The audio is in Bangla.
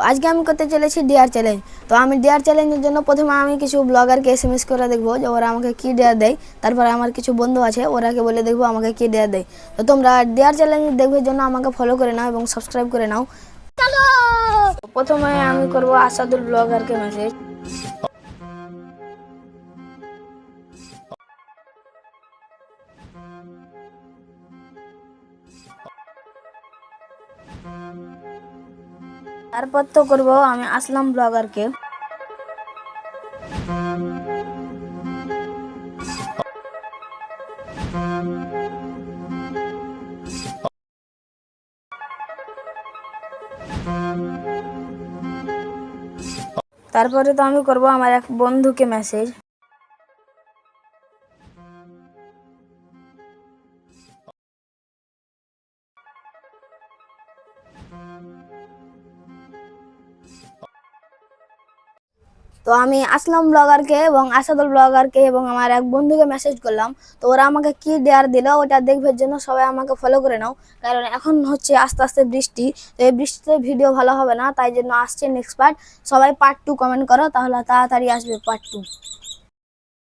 আজকে আমি করতে চলেছি ডিয়ার চ্যালেঞ্জ। তো আমি ডিয়ার চ্যালেঞ্জের জন্য প্রথমে আমি কিছু ব্লগারকে এসএমএস করে দেখবো যে ওরা আমাকে কি ডিয়ার দেয়। তারপরে আমার কিছু বন্ধু আছে ওরাকে বলে দেখবো আমাকে কি ডিয়ার দেয়। তো তোমরা ডিয়ার চ্যালেঞ্জ দেখবার জন্য আমাকে ফলো করে নাও এবং সাবস্ক্রাইব করে নাও। প্রথমে আমি করব আসাদুল ব্লগারকে মেসেজ। তারপর তো করব আমি আসলাম ব্লগারকে। তারপরে তো আমি করব আমার এক বন্ধুকে মেসেজ। তো আমি আসলাম ব্লগারকে এবং আসাদুল ব্লগারকে এবং আমার এক বন্ধুকে মেসেজ করলাম। তো ওরা আমাকে কি ডেয়ার দিল ওটা দেখবার জন্য সবাই আমাকে ফলো করে নাও, কারণ এখন হচ্ছে আস্তে আস্তে বৃষ্টি। তো এই বৃষ্টিতে ভিডিও ভালো হবে না, তাই জন্য আসছে নেক্সট পার্ট। সবাই পার্ট 2 কমেন্ট করো, তাহলে তাড়াতাড়ি আসবে পার্ট 2।